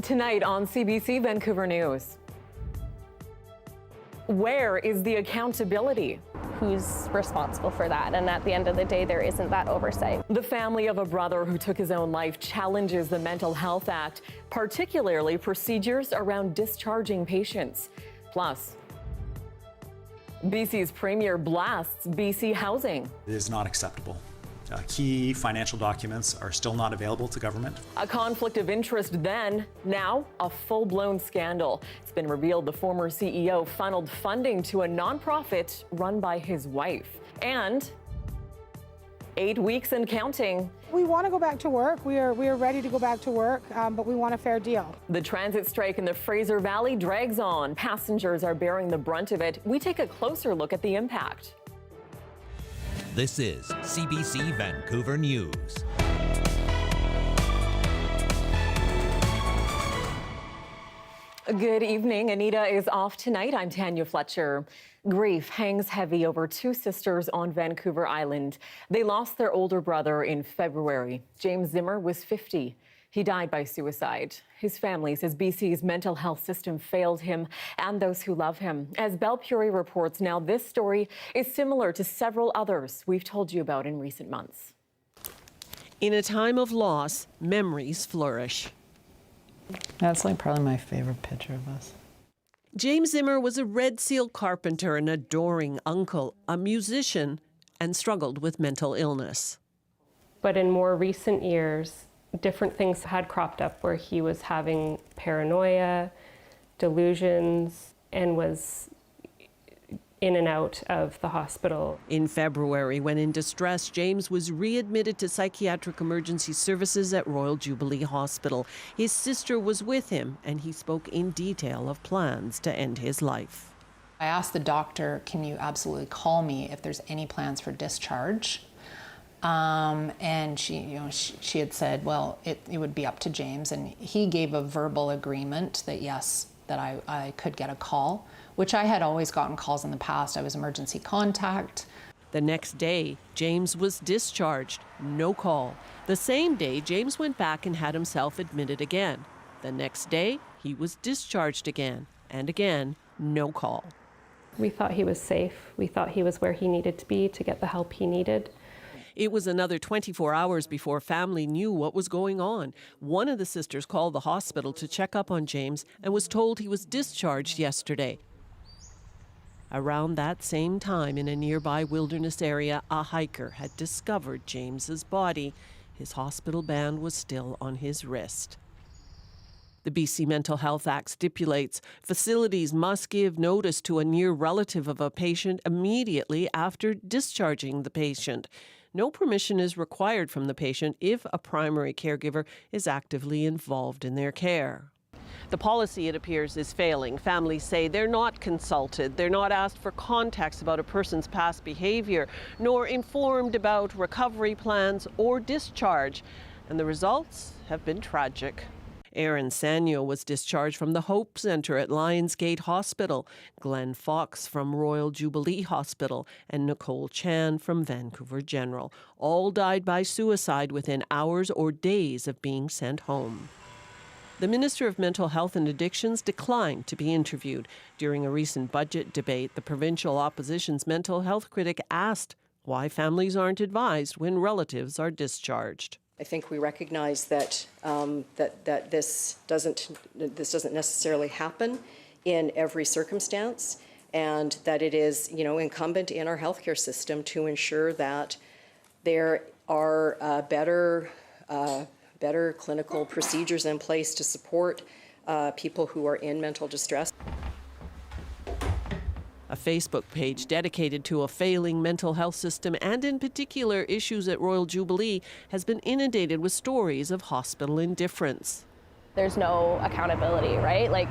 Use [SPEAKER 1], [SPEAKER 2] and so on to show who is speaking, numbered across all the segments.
[SPEAKER 1] Tonight on CBC Vancouver News. Where is the accountability?
[SPEAKER 2] Who's responsible for that? And at the end of the day, there isn't that oversight.
[SPEAKER 1] The family of a brother who took his own life challenges the Mental Health Act, particularly procedures around discharging patients. Plus, BC's Premier blasts BC housing.
[SPEAKER 3] It is not acceptable. Key financial documents are still not available to government.
[SPEAKER 1] A conflict of interest then, now a full-blown scandal. It's been revealed the former CEO funneled funding to a nonprofit run by his wife. And 8 weeks and counting.
[SPEAKER 4] We want to go back to work. We are ready to go back to work, but we want a fair deal.
[SPEAKER 1] The transit strike in the Fraser Valley drags on. Passengers are bearing the brunt of it. We take a closer look at the impact.
[SPEAKER 5] This is CBC Vancouver News.
[SPEAKER 1] Good evening. Anita is off tonight. I'm Tanya Fletcher. Grief hangs heavy over two sisters on Vancouver Island. They lost their older brother in February. James Zimmer was 50. He died by suicide. His family says BC's mental health system failed him and those who love him. As Belle Puri reports, now this story is similar to several others we've told you about in recent months.
[SPEAKER 6] In a time of loss, memories flourish.
[SPEAKER 7] That's like probably my favorite picture of us.
[SPEAKER 6] James Zimmer was a Red Seal carpenter, an adoring uncle, a musician, and struggled with mental illness.
[SPEAKER 2] But in more recent years, different things had cropped up where he was having paranoia, delusions, and was in and out of the hospital.
[SPEAKER 6] In February, when in distress, James was readmitted to psychiatric emergency services at Royal Jubilee Hospital. His sister was with him, and he spoke in detail of plans to end his life.
[SPEAKER 7] I asked the doctor, can you absolutely call me if there's any plans for discharge? And she had said, well, it would be up to James, and he gave a verbal agreement that yes, that I could get a call, which I had always gotten calls in the past. I was emergency contact.
[SPEAKER 6] The next day, James was discharged, no call. The same day, James went back and had himself admitted again. The next day, he was discharged again, and again, no call.
[SPEAKER 2] We thought he was safe. We thought he was where he needed to be to get the help he needed.
[SPEAKER 6] It was another 24 hours before family knew what was going on. One of the sisters called the hospital to check up on James and was told he was discharged yesterday. Around that same time, in a nearby wilderness area, a hiker had discovered James's body. His hospital band was still on his wrist. The BC Mental Health Act stipulates facilities must give notice to a near relative of a patient immediately after discharging the patient. No permission is required from the patient if a primary caregiver is actively involved in their care. The policy, it appears, is failing. Families say they're not consulted, they're not asked for context about a person's past behavior, nor informed about recovery plans or discharge. And the results have been tragic. Aaron Sanyo was discharged from the Hope Centre at Lionsgate Hospital, Glenn Fox from Royal Jubilee Hospital, and Nicole Chan from Vancouver General. All died by suicide within hours or days of being sent home. The Minister of Mental Health and Addictions declined to be interviewed. During a recent budget debate, the provincial opposition's mental health critic asked why families aren't advised when relatives are discharged.
[SPEAKER 8] I think we recognize that that this doesn't necessarily happen in every circumstance, and that it is, incumbent in our healthcare system to ensure that there are better clinical procedures in place to support people who are in mental distress.
[SPEAKER 6] A Facebook page dedicated to a failing mental health system and in particular issues at Royal Jubilee has been inundated with stories of hospital indifference.
[SPEAKER 2] There's no accountability, right? Like,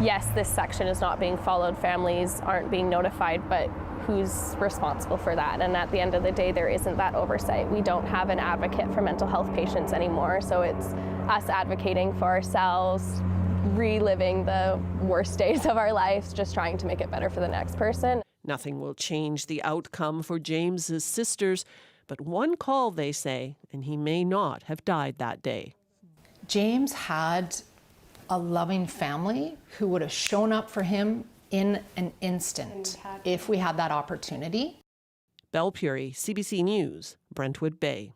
[SPEAKER 2] yes, this section is not being followed, families aren't being notified, but who's responsible for that? And at the end of the day, there isn't that oversight. We don't have an advocate for mental health patients anymore, so it's us advocating for ourselves, reliving the worst days of our lives, just trying to make it better for the next person.
[SPEAKER 6] Nothing will change the outcome for James's sisters, but one call, they say, and he may not have died that day.
[SPEAKER 7] James had a loving family who would have shown up for him in an instant if we had that opportunity.
[SPEAKER 6] Belle Puri, CBC News, Brentwood Bay.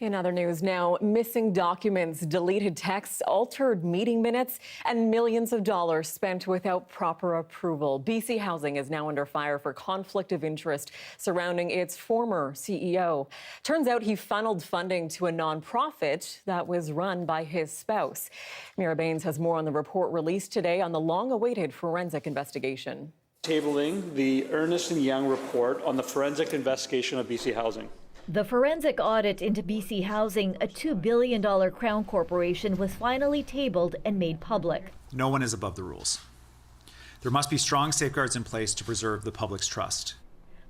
[SPEAKER 1] In other news now, missing documents, deleted texts, altered meeting minutes, and millions of dollars spent without proper approval. BC Housing is now under fire for conflict of interest surrounding its former CEO. Turns out he funneled funding to a nonprofit that was run by his spouse. Mira Baines has more on the report released today on the long-awaited forensic investigation.
[SPEAKER 9] Tabling the Ernst & Young report on the forensic investigation of BC Housing.
[SPEAKER 10] The forensic audit into BC Housing, a $2 billion Crown corporation, was finally tabled and made public.
[SPEAKER 3] No one is above the rules. There must be strong safeguards in place to preserve the public's trust.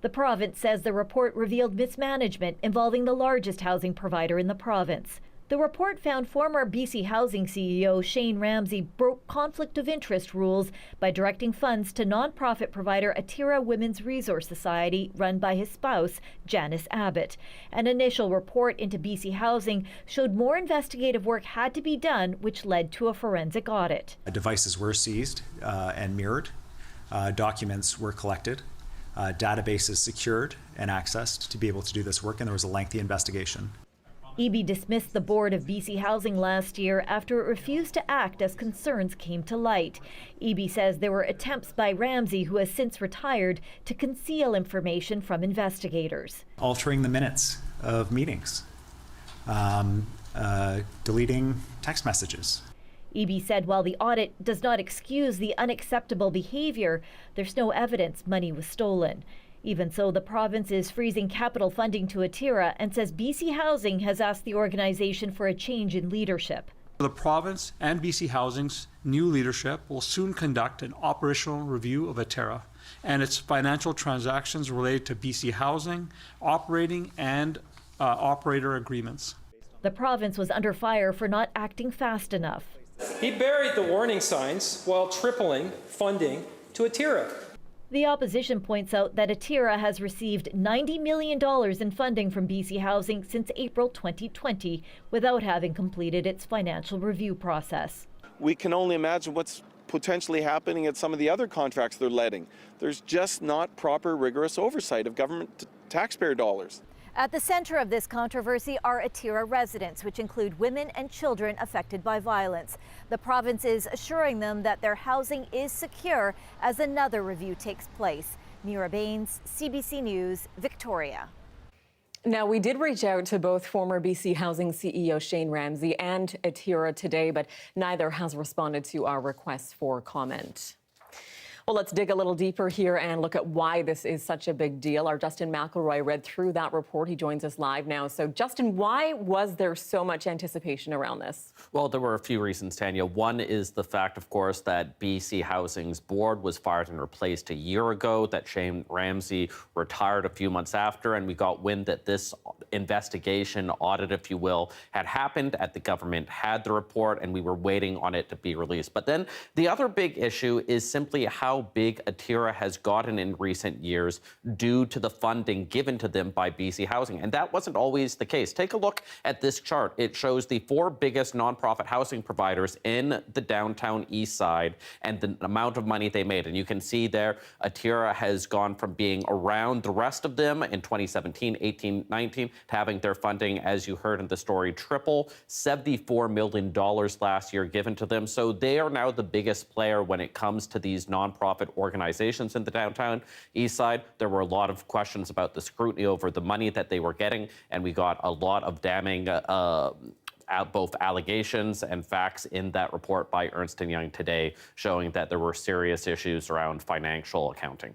[SPEAKER 10] The province says the report revealed mismanagement involving the largest housing provider in the province. The report found former BC Housing CEO Shane Ramsey broke conflict of interest rules by directing funds to nonprofit provider Atira Women's Resource Society, run by his spouse, Janice Abbott. An initial report into BC Housing showed more investigative work had to be done, which led to a forensic audit.
[SPEAKER 3] Devices were seized and mirrored. Documents were collected. Databases secured and accessed to be able to do this work, and there was a lengthy investigation.
[SPEAKER 10] EB dismissed the board of BC Housing last year after it refused to act as concerns came to light. EB says there were attempts by Ramsey, who has since retired, to conceal information from investigators.
[SPEAKER 3] Altering the minutes of meetings, deleting text messages.
[SPEAKER 10] EB said while the audit does not excuse the unacceptable behavior, there's no evidence money was stolen. Even so, the province is freezing capital funding to Atira and says BC Housing has asked the organization for a change in leadership.
[SPEAKER 9] The province and BC Housing's new leadership will soon conduct an operational review of Atira and its financial transactions related to BC Housing, operating and operator agreements.
[SPEAKER 10] The province was under fire for not acting fast enough.
[SPEAKER 11] He buried the warning signs while tripling funding to Atira.
[SPEAKER 10] The opposition points out that Atira has received $90 million in funding from BC Housing since April 2020 without having completed its financial review process.
[SPEAKER 12] We can only imagine what's potentially happening at some of the other contracts they're letting. There's just not proper, rigorous oversight of government taxpayer dollars.
[SPEAKER 10] At the center of this controversy are Atira residents, which include women and children affected by violence. The province is assuring them that their housing is secure as another review takes place. Mira Baines, CBC News, Victoria.
[SPEAKER 1] Now, we did reach out to both former BC Housing CEO Shane Ramsey and Atira today, but neither has responded to our requests for comment. Well, let's dig a little deeper here and look at why this is such a big deal. Our Justin McElroy read through that report. He joins us live now. So, Justin, why was there so much anticipation around this?
[SPEAKER 13] Well, there were a few reasons, Tanya. One is the fact, of course, that BC Housing's board was fired and replaced a year ago, that Shane Ramsey retired a few months after, and we got wind that this investigation, audit, if you will, had happened, and the government had the report, and we were waiting on it to be released. But then the other big issue is simply how big Atira has gotten in recent years due to the funding given to them by BC Housing. And that wasn't always the case. Take a look at this chart. It shows the 4 biggest nonprofit housing providers in the downtown east side and the amount of money they made. And you can see there, Atira has gone from being around the rest of them in 2017, 18, 19, to having their funding, as you heard in the story, triple, $74 million last year given to them. So they are now the biggest player when it comes to these nonprofit organizations in the downtown east side. There were a lot of questions about the scrutiny over the money that they were getting, and we got a lot of damning both allegations and facts in that report by Ernst & Young today, showing that there were serious issues around financial accounting.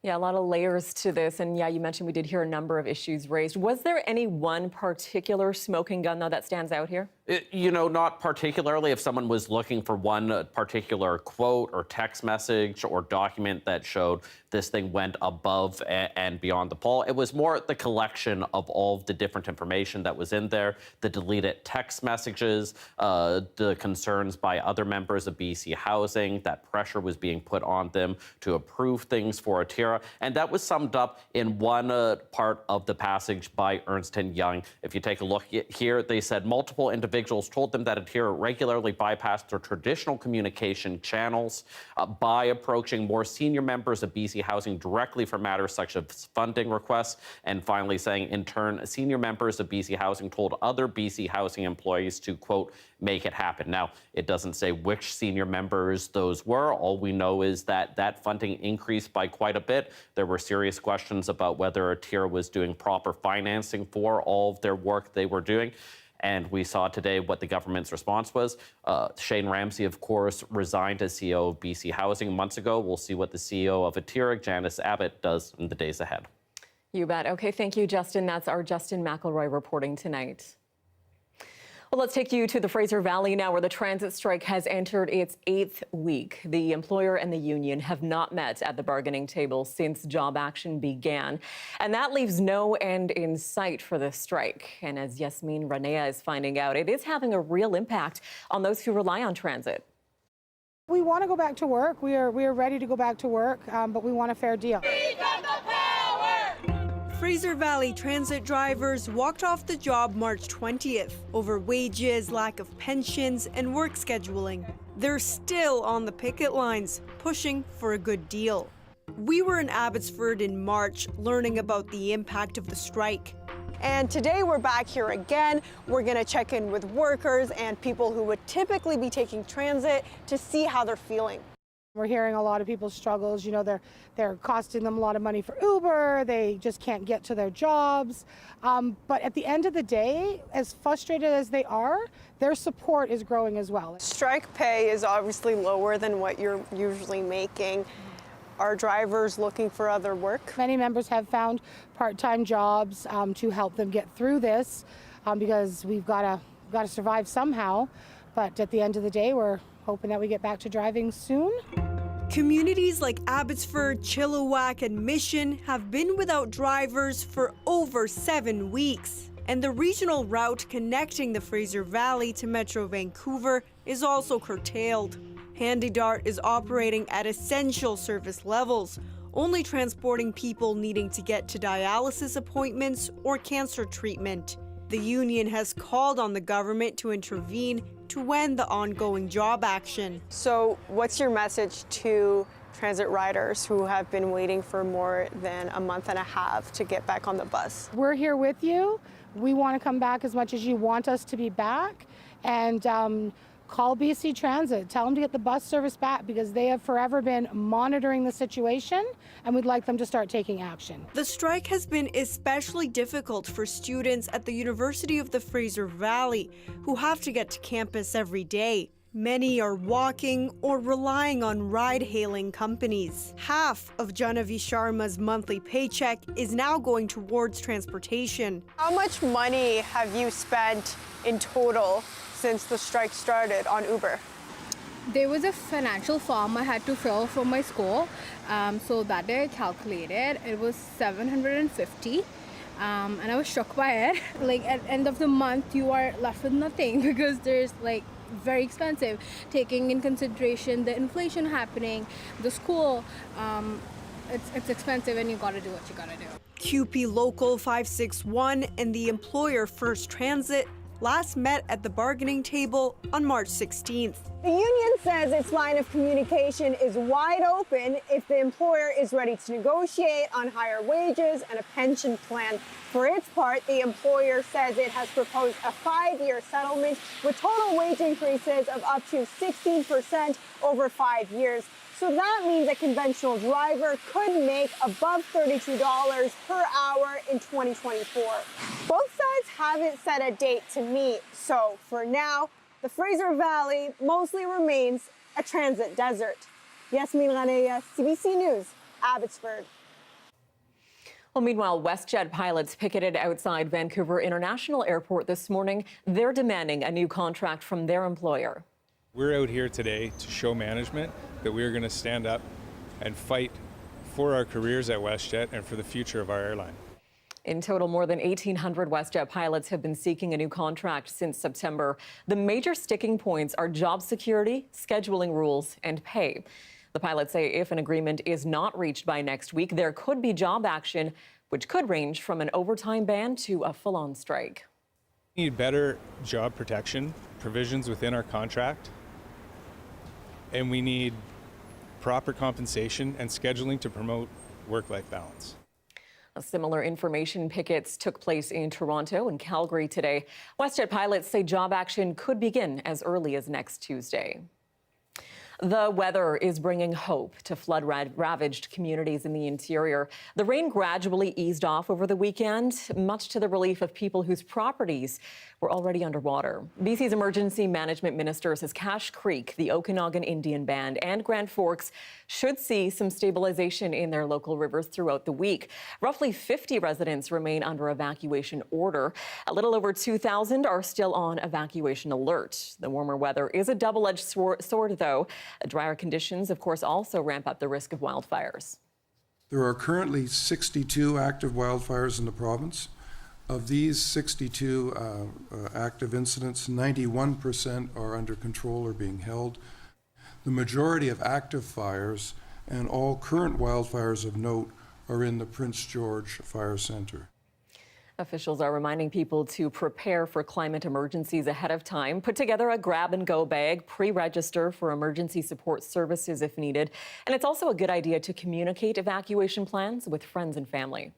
[SPEAKER 1] Yeah, a lot of layers to this. And yeah, you mentioned we did hear a number of issues raised. Was there any one particular smoking gun, though, that stands out here?
[SPEAKER 13] Not particularly. If someone was looking for one particular quote or text message or document that showed this thing went above and beyond the pall, it was more the collection of all of the different information that was in there, the deleted text messages, the concerns by other members of BC Housing, that pressure was being put on them to approve things for Atira. And that was summed up in one part of the passage by Ernst & Young. If you take a look here, they said multiple individuals individuals told them that Atira regularly bypassed their traditional communication channels by approaching more senior members of BC Housing directly for matters such as funding requests, and finally saying, in turn, senior members of BC Housing told other BC Housing employees to, quote, make it happen. Now, it doesn't say which senior members those were. All we know is that that funding increased by quite a bit. There were serious questions about whether Atira was doing proper financing for all of their work they were doing. And we saw today what the government's response was. Shane Ramsey, of course, resigned as CEO of BC Housing months ago. We'll see what the CEO of Atira, Janice Abbott, does in the days ahead.
[SPEAKER 1] You bet. Okay, thank you, Justin. That's our Justin McElroy reporting tonight. Well, let's take you to the Fraser Valley now, where the transit strike has entered its 8th week. The employer and the union have not met at the bargaining table since job action began. And that leaves no end in sight for the strike. And as Yasmin Ranea is finding out, it is having a real impact on those who rely on transit.
[SPEAKER 4] We want to go back to work. We are ready to go back to work, but we want a fair deal.
[SPEAKER 14] Fraser Valley transit drivers walked off the job March 20th over wages, lack of pensions, and work scheduling. They're still on the picket lines, pushing for a good deal. We were in Abbotsford in March, learning about the impact of the strike.
[SPEAKER 15] And today we're back here again. We're going to check in with workers and people who would typically be taking transit to see how they're feeling.
[SPEAKER 4] We're hearing a lot of people's struggles. You know, they're costing them a lot of money for Uber. They just can't get to their jobs. But at the end of the day, as frustrated as they are, their support is growing as well.
[SPEAKER 15] Strike pay is obviously lower than what you're usually making. Are drivers looking for other work?
[SPEAKER 4] Many members have found part-time jobs to help them get through this because we've got to survive somehow. But at the end of the day, we're hoping that we get back to driving soon.
[SPEAKER 14] Communities like Abbotsford, Chilliwack, and Mission have been without drivers for over 7 weeks. And the regional route connecting the Fraser Valley to Metro Vancouver is also curtailed. Handy Dart is operating at essential service levels, only transporting people needing to get to dialysis appointments or cancer treatment. The union has called on the government to intervene to end the ongoing job action.
[SPEAKER 15] So what's your message to transit riders who have been waiting for more than a month and a half to get back on the bus?
[SPEAKER 4] We're here with you. We want to come back as much as you want us to be back. And call BC Transit. Tell them to get the bus service back because they have forever been monitoring the situation and we'd like them to start taking action.
[SPEAKER 14] The strike has been especially difficult for students at the University of the Fraser Valley who have to get to campus every day. Many are walking or relying on ride-hailing companies. Half of Janavi Sharma's monthly paycheck is now going towards transportation.
[SPEAKER 15] How much money have you spent in total since the strike started on Uber?
[SPEAKER 16] There was a financial form I had to fill for my school, so that day I calculated it was $750, and I was shocked by it. Like at end of the month, you are left with nothing because there's like very expensive, taking in consideration the inflation happening, the school. It's expensive, and you gotta do what you gotta do.
[SPEAKER 14] QP Local 561 and the employer First Transit last met at the bargaining table on March 16th.
[SPEAKER 15] The union says its line of communication is wide open if the employer is ready to negotiate on higher wages and a pension plan. For its part, the employer says it has proposed a 5-year settlement with total wage increases of up to 16% over 5 years. So that means a conventional driver could make above $32 per hour in 2024. Both sides haven't set a date to meet, so for now, the Fraser Valley mostly remains a transit desert. Yasmin Ranea, CBC News, Abbotsford.
[SPEAKER 1] Well, meanwhile, WestJet pilots picketed outside Vancouver International Airport this morning. They're demanding a new contract from their employer.
[SPEAKER 17] We're out here today to show management that we are going to stand up and fight for our careers at WestJet and for the future of our airline.
[SPEAKER 1] In total, more than 1,800 WestJet pilots have been seeking a new contract since September. The major sticking points are job security, scheduling rules, and pay. The pilots say if an agreement is not reached by next week, there could be job action, which could range from an overtime ban to a full-on strike.
[SPEAKER 17] We need better job protection provisions within our contract, and we need proper compensation and scheduling to promote work-life balance.
[SPEAKER 1] Similar information pickets took place in Toronto and Calgary today. WestJet pilots say job action could begin as early as next Tuesday. The weather is bringing hope to flood-ravaged communities in the interior. The rain gradually eased off over the weekend, much to the relief of people whose properties were already underwater. BC's emergency management minister says Cache Creek, the Okanagan Indian Band, and Grand Forks should see some stabilization in their local rivers throughout the week. Roughly 50 residents remain under evacuation order. A little over 2,000 are still on evacuation alert. The warmer weather is a double-edged sword, though. Drier conditions, of course, also ramp up the risk of wildfires.
[SPEAKER 18] There are currently 62 active wildfires in the province. Of these 62 active incidents, 91% are under control or being held. The majority of active fires and all current wildfires of note are in the Prince George Fire Centre.
[SPEAKER 1] Officials are reminding people to prepare for climate emergencies ahead of time. Put together a grab-and-go bag, pre-register for emergency support services if needed. And it's also a good idea to communicate evacuation plans with friends and family.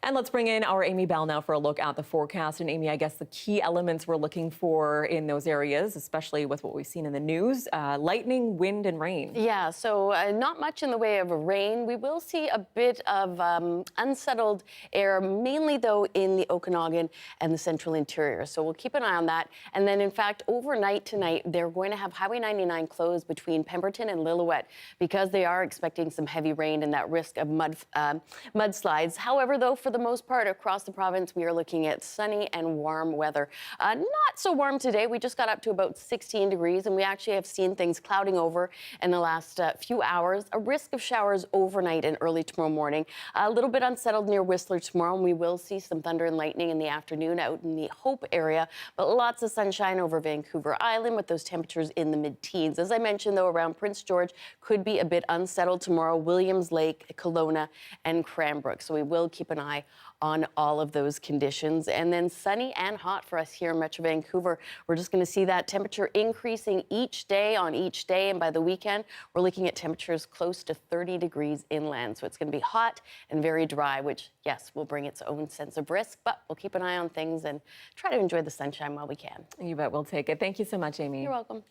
[SPEAKER 1] And let's bring in our Amy Bell now for a look at the forecast. And Amy, I guess the key elements we're looking for in those areas, especially with what we've seen in the news, lightning, wind, and rain.
[SPEAKER 19] Yeah, so not much in the way of rain. We will see a bit of unsettled air, mainly though in the Okanagan and the central interior. So we'll keep an eye on that. And then in fact, overnight tonight, they're going to have Highway 99 closed between Pemberton and Lillooet because they are expecting some heavy rain and that risk of mudslides. However, though, for the most part across the province, we are looking at sunny and warm weather. Not so warm today. We just got up to about 16 degrees, and we actually have seen things clouding over in the last few hours. A risk of showers overnight and early tomorrow morning. A little bit unsettled near Whistler tomorrow, and we will see some thunder and lightning in the afternoon out in the Hope area, but lots of sunshine over Vancouver Island with those temperatures in the mid-teens. As I mentioned, though, around Prince George could be a bit unsettled tomorrow. Williams Lake, Kelowna, and Cranbrook. So we will keep an eye on all of those conditions. And then sunny and hot for us here in Metro Vancouver. We're just going to see that temperature increasing each day on each day. And by the weekend, we're looking at temperatures close to 30 degrees inland. So it's going to be hot and very dry, which, yes, will bring its own sense of risk. But we'll keep an eye on things and try to enjoy the sunshine while we can.
[SPEAKER 1] You bet we'll take it. Thank you so much, Amy.
[SPEAKER 19] You're welcome.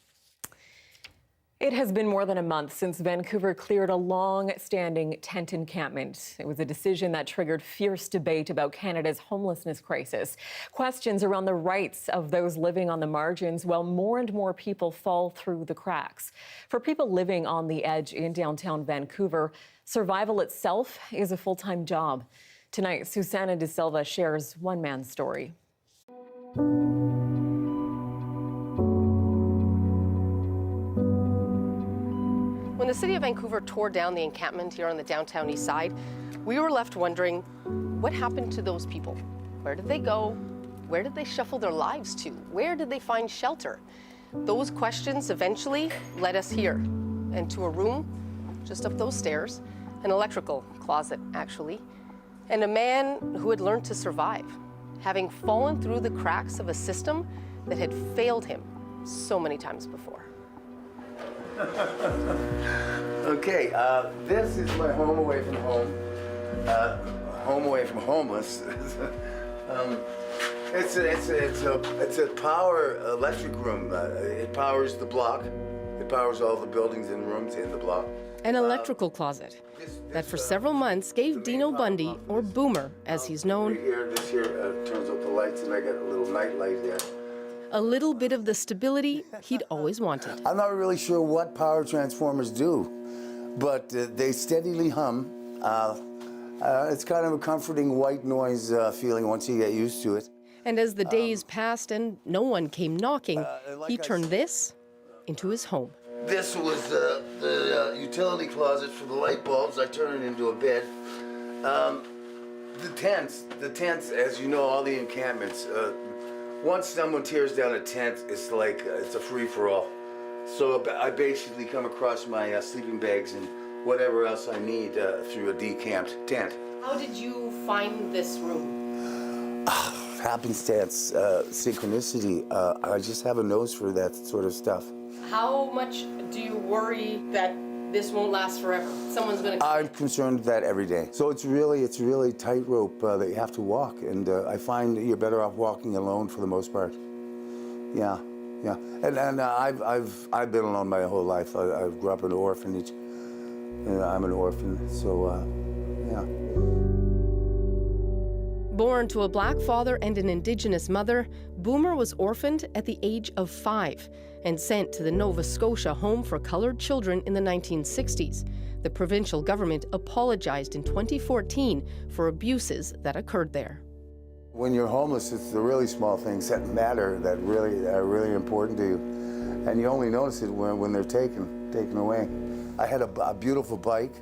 [SPEAKER 1] It has been more than a month since Vancouver cleared a long-standing tent encampment. It was a decision that triggered fierce debate about Canada's homelessness crisis. Questions around the rights of those living on the margins while more and more people fall through the cracks. For people living on the edge in downtown Vancouver, survival itself is a full-time job. Tonight, Susana De Silva shares one man's story.
[SPEAKER 20] When the City of Vancouver tore down the encampment here on the downtown east side, we were left wondering, what happened to those people? Where did they go? Where did they shuffle their lives to? Where did they find shelter? Those questions eventually led us here, and to a room just up those stairs, an electrical closet actually, and a man who had learned to survive, having fallen through the cracks of a system that had failed him so many times before.
[SPEAKER 21] Okay, this is my home away from home. Home away from homeless. It's a power electric room. It powers the block. It powers all the buildings and rooms in the block.
[SPEAKER 20] An electrical closet that for several months gave Dino Bundy, or Boomer as he's known,
[SPEAKER 21] This here turns up the lights, and I got a little night light there.
[SPEAKER 20] a little bit of the stability he'd always wanted.
[SPEAKER 21] I'm not really sure what power transformers do, but they steadily hum. It's kind of a comforting white noise feeling once you get used to it.
[SPEAKER 20] And as the days passed and no one came knocking, he turned this into his home.
[SPEAKER 21] This was the utility closet for the light bulbs. I turned it into a bed. The tents, as you know, all the encampments, once someone tears down a tent, it's like, it's a free-for-all. So I basically come across my sleeping bags and whatever else I need through a decamped tent.
[SPEAKER 20] How did you find this room?
[SPEAKER 21] happenstance, synchronicity. I just have a nose for that sort of stuff.
[SPEAKER 20] How much do you worry that this won't last forever? Someone's going to...
[SPEAKER 21] I'm concerned with that every day. So it's really tightrope that you have to walk, and I find you're better off walking alone for the most part. Yeah. And I've been alone my whole life. I grew up in an orphanage, and I'm an orphan, so yeah.
[SPEAKER 20] Born to a black father and an Indigenous mother, Boomer was orphaned at the age of 5 and sent to the Nova Scotia Home for Coloured Children in the 1960s. The provincial government apologized in 2014 for abuses that occurred there.
[SPEAKER 21] When you're homeless, it's the really small things that matter, that really are really important to you. And you only notice it when they're taken away. I had a beautiful bike.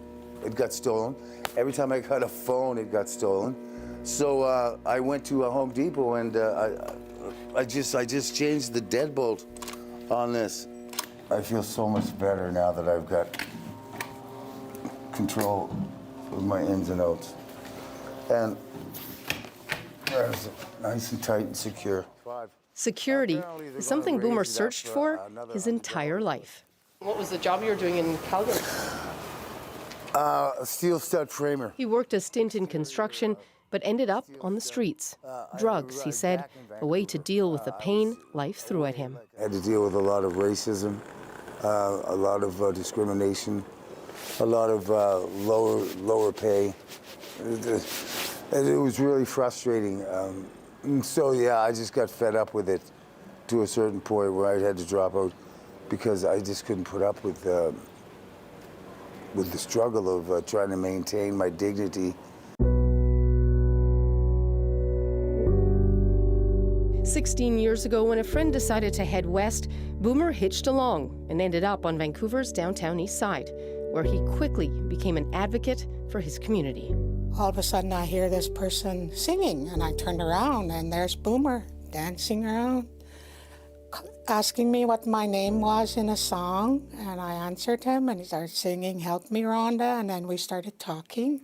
[SPEAKER 21] It got stolen. Every time I got a phone, it got stolen. So I went to a Home Depot, and I just changed the deadbolt on this. I feel so much better now that I've got control of my ins and outs. And there's it, nice and tight and secure.
[SPEAKER 20] Security is something Boomer searched for his entire life. What was the job you were doing in Calgary?
[SPEAKER 21] A steel stud framer.
[SPEAKER 20] He worked a stint in construction, but ended up on the streets. Drugs, he said, a way to deal with the pain life threw at him.
[SPEAKER 21] I had to deal with a lot of racism, a lot of discrimination, a lot of lower pay. It was really frustrating. So yeah, I just got fed up with it to a certain point where I had to drop out because I just couldn't put up with the struggle of trying to maintain my dignity.
[SPEAKER 20] 16 years ago, when a friend decided to head west, Boomer hitched along and ended up on Vancouver's downtown east side, where he quickly became an advocate for his community.
[SPEAKER 4] All of a sudden I hear this person singing, and I turned around and there's Boomer dancing around, asking me what my name was in a song, and I answered him and he started singing "Help Me Rhonda," and then we started talking.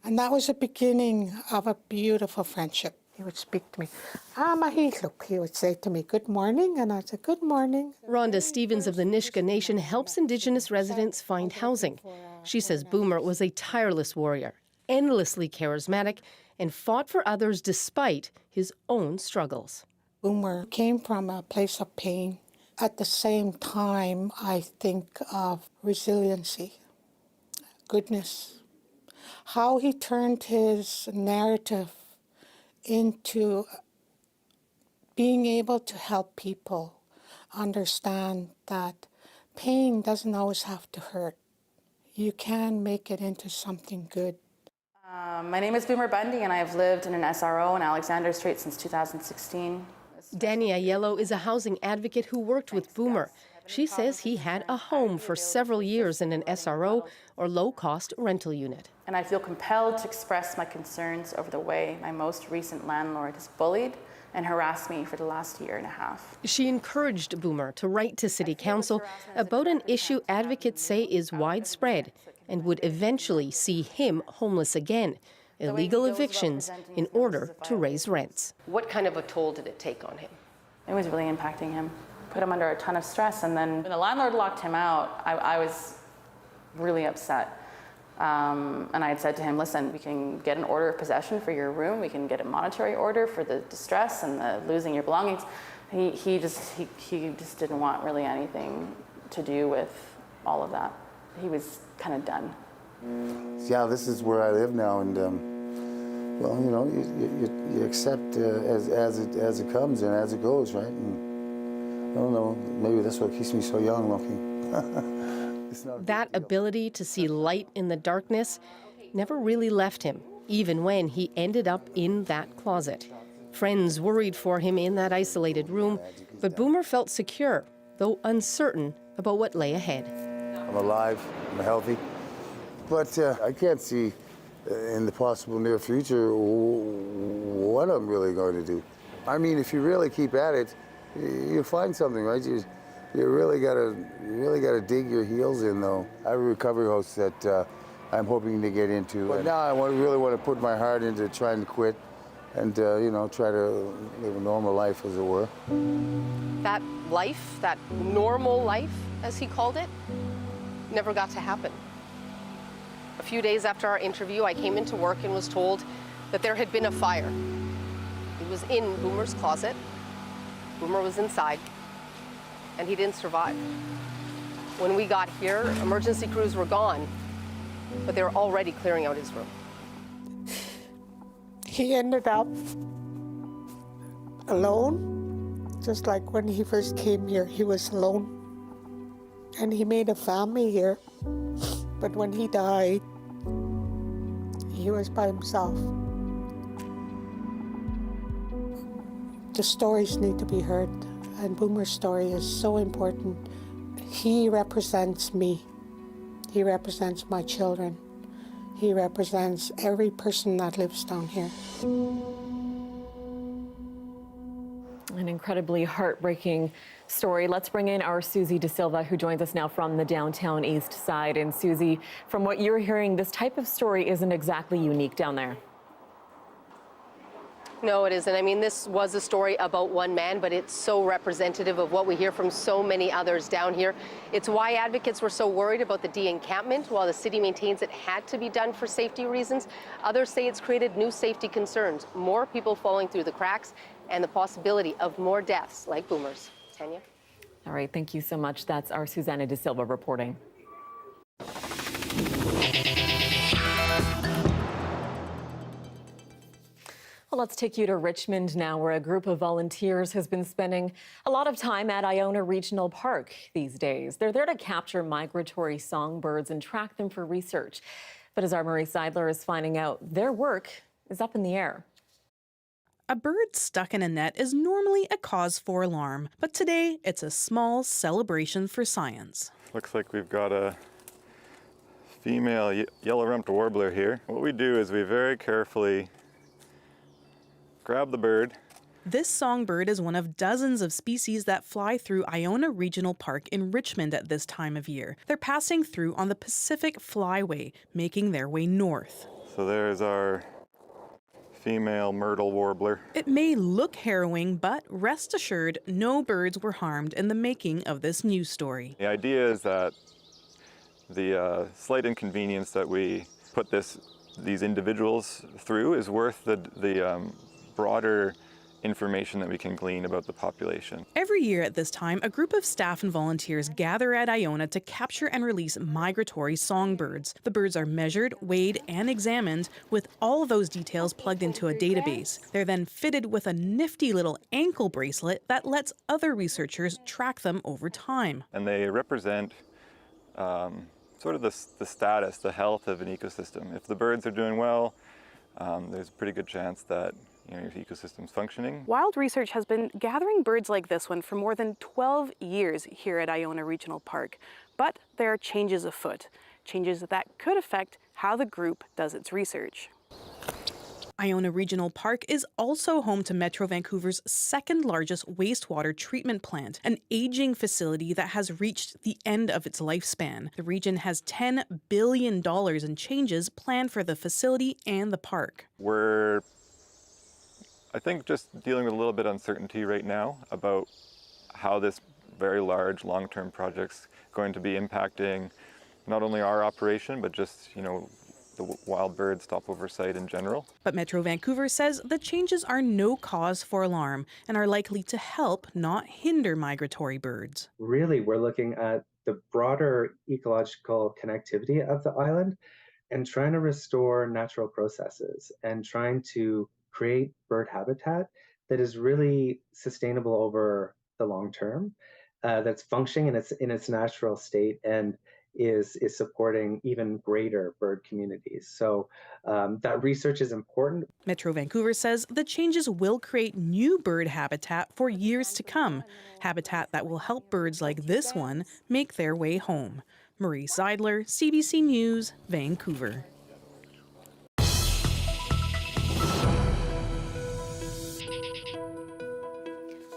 [SPEAKER 4] And that was the beginning of a beautiful friendship. He would speak to me, Mahitluk. He would say to me, "Good morning," and I'd say, "Good morning."
[SPEAKER 20] Rhonda Stevens of the Nisga'a Nation helps Indigenous residents find housing. She says Boomer was a tireless warrior, endlessly charismatic, and fought for others despite his own struggles.
[SPEAKER 4] Boomer came from a place of pain. At the same time, I think of resiliency, goodness, how he turned his narrative into being able to help people understand that pain doesn't always have to hurt. You can make it into something good.
[SPEAKER 5] My name is Boomer Bundy, and I've lived in an SRO in Alexander Street since 2016.
[SPEAKER 20] Danny Aiello is a housing advocate who worked with Boomer. She says he had a home for several years in an SRO, or low-cost rental unit.
[SPEAKER 5] And I feel compelled to express my concerns over the way my most recent landlord has bullied and harassed me for the last year and a half.
[SPEAKER 20] She encouraged Boomer to write to City Council about an issue advocates say is widespread and would eventually see him homeless again: illegal evictions in order to raise rents. What kind of a toll did it take on him?
[SPEAKER 5] It was really impacting him, put him under a ton of stress. And then when the landlord locked him out, I was really upset. And I had said to him, "Listen, we can get an order of possession for your room. We can get a monetary order for the distress and the losing your belongings." He just didn't want really anything to do with all of that. He was kind of done.
[SPEAKER 21] Yeah, this is where I live now, and well, you know, you accept as it comes and as it goes, right? And I don't know, maybe that's what keeps me so young looking.
[SPEAKER 20] That ability to see light in the darkness never really left him, even when he ended up in that closet. Friends worried for him in that isolated room, but Boomer felt secure, though uncertain about what lay ahead.
[SPEAKER 21] I'm alive, I'm healthy, but I can't see in the possible near future what I'm really going to do. I mean, if you really keep at it, you'll find something, right? You really gotta dig your heels in, though. I have a recovery house that I'm hoping to get into. But now I really want to put my heart into trying to quit and try to live a normal life, as it were.
[SPEAKER 20] That life, that normal life, as he called it, never got to happen. A few days after our interview, I came into work and was told that there had been a fire. It was in Boomer's closet. Boomer was inside, and he didn't survive. When we got here, emergency crews were gone, but they were already clearing out his room.
[SPEAKER 8] He ended up alone, just like when he first came here, he was alone. And he made a family here, but when he died, he was by himself. The stories need to be heard, and Boomer's story is so important. He represents me. He represents my children. He represents every person that lives down here.
[SPEAKER 1] An incredibly heartbreaking story. Let's bring in our Susie De Silva, who joins us now from the downtown east side. And Susie, from what you're hearing, this type of story isn't exactly unique down there.
[SPEAKER 20] No, it isn't. I mean, this was a story about one man, but it's so representative of what we hear from so many others down here. It's why advocates were so worried about the de-encampment. While the city maintains it had to be done for safety reasons, others say it's created new safety concerns, more people falling through the cracks, and the possibility of more deaths like Boomer's. Tanya?
[SPEAKER 1] All right, thank you so much. That's our Susanna De Silva reporting. Well, let's take you to Richmond now, where a group of volunteers has been spending a lot of time at Iona Regional Park these days. They're there to capture migratory songbirds and track them for research. But as our Marie Seidler is finding out, their work is up in the air.
[SPEAKER 22] A bird stuck in a net is normally a cause for alarm, but today it's a small celebration for science.
[SPEAKER 23] Looks like we've got a female yellow-rumped warbler here. What we do is we very carefully grab the bird.
[SPEAKER 22] This songbird is one of dozens of species that fly through Iona Regional Park in Richmond at this time of year. They're passing through on the Pacific Flyway, making their way north.
[SPEAKER 23] So there's our female myrtle warbler.
[SPEAKER 22] It may look harrowing, but rest assured, no birds were harmed in the making of this news story.
[SPEAKER 23] The idea is that the slight inconvenience that we put these individuals through is worth the broader information that we can glean about the population.
[SPEAKER 22] Every year at this time, a group of staff and volunteers gather at Iona to capture and release migratory songbirds. The birds are measured, weighed, and examined, with all of those details plugged into a database. They're then fitted with a nifty little ankle bracelet that lets other researchers track them over time.
[SPEAKER 23] And they represent sort of the status, the health of an ecosystem. If the birds are doing well, there's a pretty good chance that your ecosystem's functioning.
[SPEAKER 24] Wild Research has been gathering birds like this one for more than 12 years here at Iona Regional Park. But there are changes afoot, changes that could affect how the group does its research.
[SPEAKER 22] Iona Regional Park is also home to Metro Vancouver's second largest wastewater treatment plant, an aging facility that has reached the end of its lifespan. The region has $10 billion in changes planned for the facility and the park.
[SPEAKER 23] We're, I think, just dealing with a little bit of uncertainty right now about how this very large long-term project's going to be impacting not only our operation, but just, the wild bird stopover site in general.
[SPEAKER 22] But Metro Vancouver says the changes are no cause for alarm and are likely to help, not hinder migratory birds.
[SPEAKER 25] Really, we're looking at the broader ecological connectivity of the island and trying to restore natural processes and trying to create bird habitat that is really sustainable over the long term, that's functioning in its natural state and is supporting even greater bird communities. So that research is important.
[SPEAKER 22] Metro Vancouver says the changes will create new bird habitat for years to come, habitat that will help birds like this one make their way home. Marie Seidler, CBC News, Vancouver.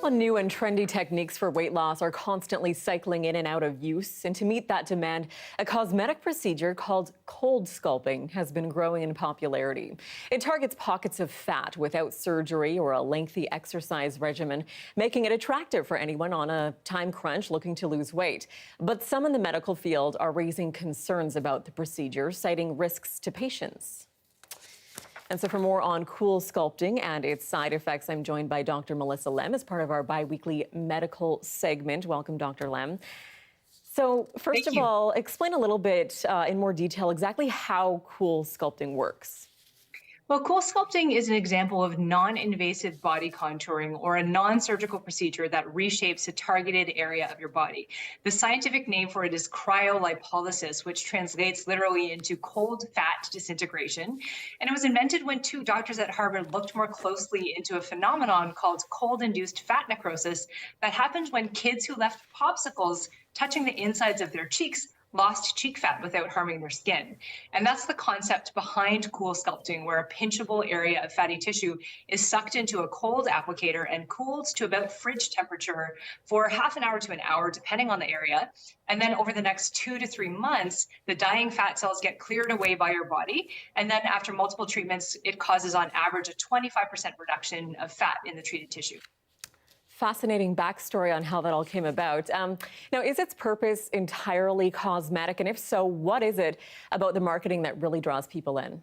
[SPEAKER 1] Well, new and trendy techniques for weight loss are constantly cycling in and out of use. And to meet that demand, a cosmetic procedure called cold sculpting has been growing in popularity. It targets pockets of fat without surgery or a lengthy exercise regimen, making it attractive for anyone on a time crunch looking to lose weight. But some in the medical field are raising concerns about the procedure, citing risks to patients. And so for more on cool sculpting and its side effects, I'm joined by Dr. Melissa Lem as part of our bi-weekly medical segment. Welcome, Dr. Lem. So first of all, explain a little bit in more detail exactly how cool sculpting works.
[SPEAKER 2] Well, cool sculpting is an example of non-invasive body contouring or a non-surgical procedure that reshapes a targeted area of your body. The scientific name for it is cryolipolysis, which translates literally into cold fat disintegration. And it was invented when two doctors at Harvard looked more closely into a phenomenon called cold-induced fat necrosis that happened when kids who left popsicles touching the insides of their cheeks lost cheek fat without harming their skin. And that's the concept behind cool sculpting, where a pinchable area of fatty tissue is sucked into a cold applicator and cooled to about fridge temperature for half an hour to an hour, depending on the area. And then over the next 2 to 3 months, the dying fat cells get cleared away by your body. And then after multiple treatments, it causes on average a 25% reduction of fat in the treated tissue.
[SPEAKER 1] Fascinating backstory on how that all came about. Now, is its purpose entirely cosmetic? And if so, what is it about the marketing that really draws people in?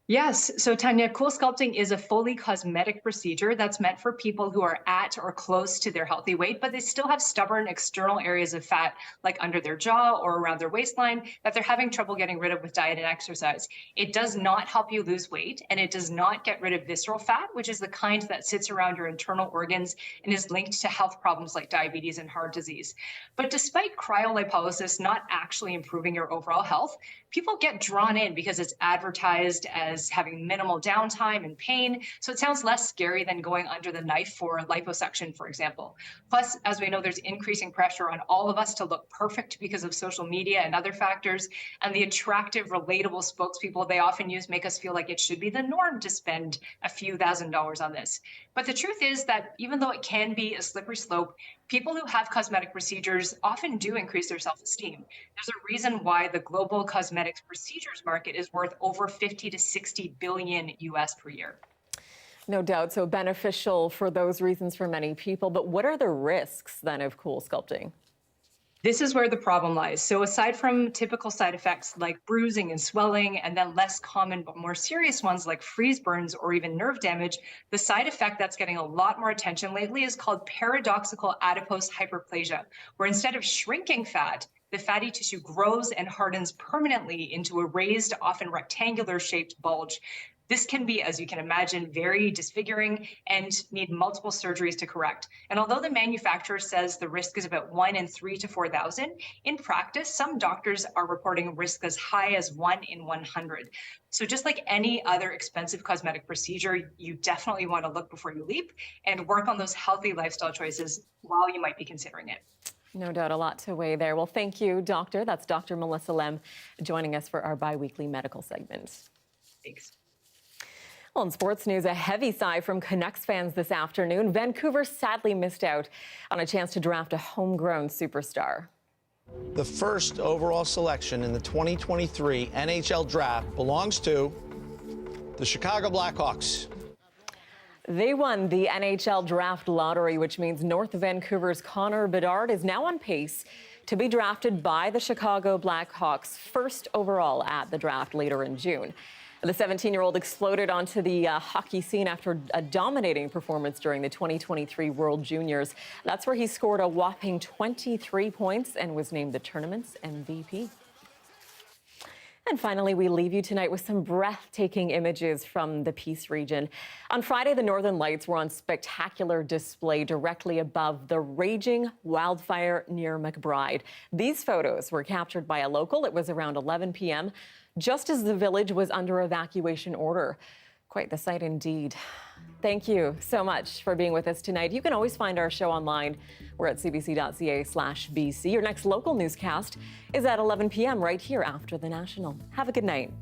[SPEAKER 2] Yes. So Tanya, cool sculpting is a fully cosmetic procedure that's meant for people who are at or close to their healthy weight, but they still have stubborn external areas of fat, like under their jaw or around their waistline, that they're having trouble getting rid of with diet and exercise. It does not help you lose weight, and it does not get rid of visceral fat, which is the kind that sits around your internal organs and is linked to health problems like diabetes and heart disease. But despite cryolipolysis not actually improving your overall health, people get drawn in because it's advertised as having minimal downtime and pain. So it sounds less scary than going under the knife for liposuction, for example. Plus, as we know, there's increasing pressure on all of us to look perfect because of social media and other factors. And the attractive, relatable spokespeople they often use make us feel like it should be the norm to spend a few $1,000s on this. But the truth is that even though it can be a slippery slope, people who have cosmetic procedures often do increase their self-esteem. There's a reason why the global cosmetics procedures market is worth over 50 to 60 billion US per year.
[SPEAKER 1] No doubt, so beneficial for those reasons for many people. But what are the risks then of cool sculpting?
[SPEAKER 2] This is where the problem lies. So aside from typical side effects like bruising and swelling, and then less common but more serious ones like freeze burns or even nerve damage, the side effect that's getting a lot more attention lately is called paradoxical adipose hyperplasia, where instead of shrinking fat, the fatty tissue grows and hardens permanently into a raised, often rectangular shaped bulge. This can be, as you can imagine, very disfiguring and need multiple surgeries to correct. And although the manufacturer says the risk is about 1 in 3 to 4,000, in practice, some doctors are reporting risk as high as 1 in 100. So just like any other expensive cosmetic procedure, you definitely want to look before you leap and work on those healthy lifestyle choices while you might be considering it.
[SPEAKER 1] No doubt, a lot to weigh there. Well, thank you, Doctor. That's Dr. Melissa Lem joining us for our bi-weekly medical segment.
[SPEAKER 2] Thanks.
[SPEAKER 1] Well, in sports news, a heavy sigh from Canucks fans this afternoon. Vancouver sadly missed out on a chance to draft a homegrown superstar.
[SPEAKER 3] The first overall selection in the 2023 NHL draft belongs to the Chicago Blackhawks.
[SPEAKER 1] They won the NHL draft lottery, which means North Vancouver's Connor Bedard is now on pace to be drafted by the Chicago Blackhawks first overall at the draft later in June. The 17-year-old exploded onto the hockey scene after a dominating performance during the 2023 World Juniors. That's where he scored a whopping 23 points and was named the tournament's MVP. And finally, we leave you tonight with some breathtaking images from the Peace region. On Friday, the Northern Lights were on spectacular display directly above the raging wildfire near McBride. These photos were captured by a local. It was around 11 p.m., just as the village was under evacuation order. Quite the sight indeed. Thank you so much for being with us tonight. You can always find our show online. We're at cbc.ca/BC. Your next local newscast is at 11 p.m. right here after the National. Have a good night.